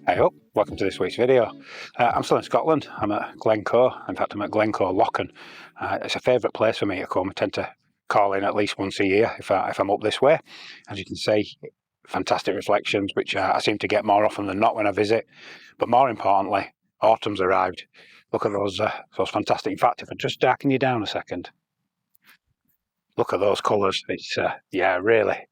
Hey up, welcome to this week's video. I'm still in Scotland. I'm at Glencoe. In fact, I'm at Glencoe Lochan. It's a favourite place for me to come. I tend to call in at least once a year if I'm up this way. As you can see, fantastic reflections, which I seem to get more often than not when I visit. But more importantly, autumn's arrived. Look at those fantastic. In fact, if I just darken you down a second, look at those colours. It's yeah, really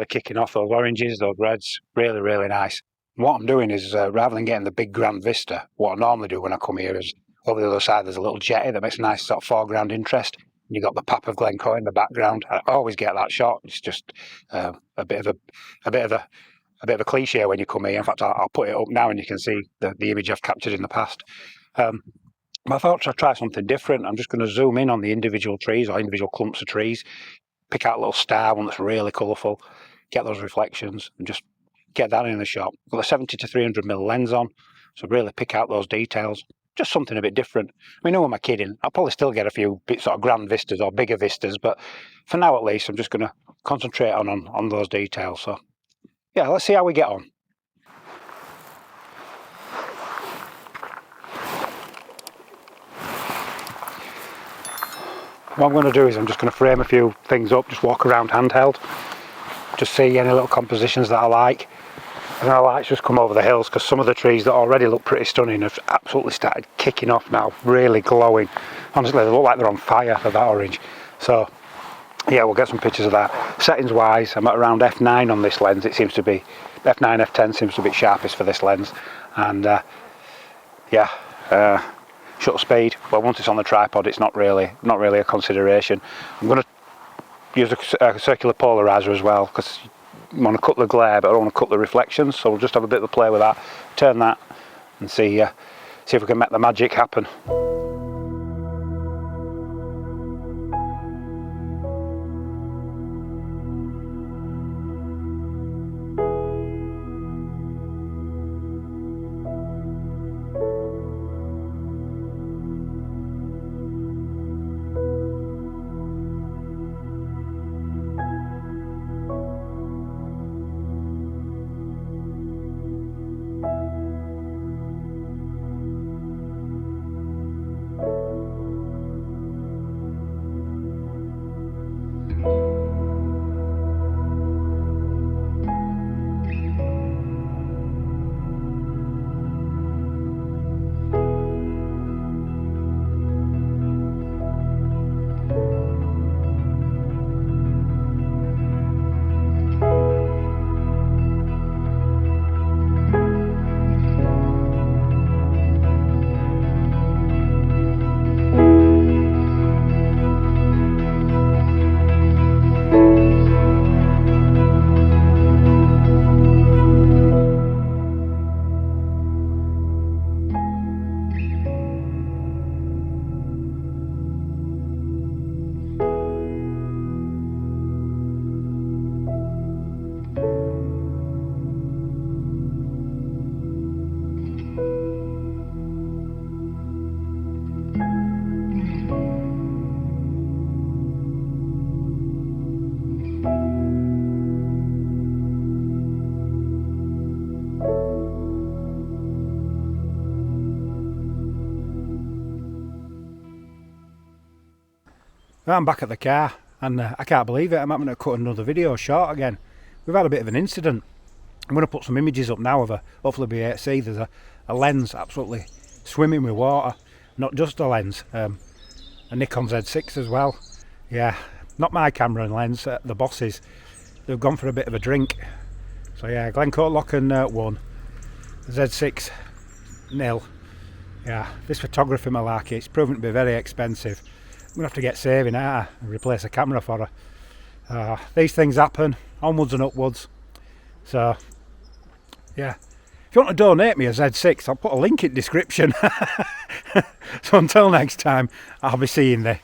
kicking off. Those oranges, those reds, really nice. What I'm doing is, rather than getting the big grand vista, what I normally do when I come here is, over the other side there's a little jetty that makes a nice sort of foreground interest. You've got the pap of Glencoe in the background. I always get that shot. It's just a bit of a cliche when you come here. In fact, I'll put it up now and you can see the image I've captured in the past. But I thought I'd try something different. I'm just going to zoom in on the individual trees or individual clumps of trees, pick out a little star, one that's really colourful, get those reflections and just get that in the shot. I've got a 70 to 300mm lens on, so really pick out those details. Just something a bit different. I mean, who am I kidding? I'll probably still get a few sort of grand vistas or bigger vistas, but for now at least, I'm just going to concentrate on those details. So, yeah, let's see how we get on. What I'm going to do is I'm just going to frame a few things up, just walk around handheld, just see any little compositions that I like. And the lights just come over the hills because some of the trees that already look pretty stunning have absolutely started kicking off now, really glowing. Honestly, they look like they're on fire, they're that orange. So yeah, we'll get some pictures of that. Settings wise, I'm at around f9 on this lens. It seems to be f9, f10 seems to be sharpest for this lens. And yeah, shutter speed, well, once it's on the tripod, it's not really a consideration. I'm going to use a circular polarizer as well because I want to cut the glare, but I don't want to cut the reflections, so we'll just have a bit of a play with that, turn that and see if we can make the magic happen. I'm back at the car and I can't believe it, I'm having to cut another video short again. We've had a bit of an incident. I'm going to put some images up now of hopefully be able to see there's a lens absolutely swimming with water. Not just a lens, a Nikon Z6 as well. Yeah, not my camera and lens, the boss's. They've gone for a bit of a drink. So yeah, Glencoe Lochan 1, Z6 0. Yeah, this photography malarkey, it's proven to be very expensive. I'm going to have to get saving out and replace a camera for her. These things happen, onwards and upwards. So, yeah. If you want to donate me a Z6, I'll put a link in the description. So until next time, I'll be seeing you.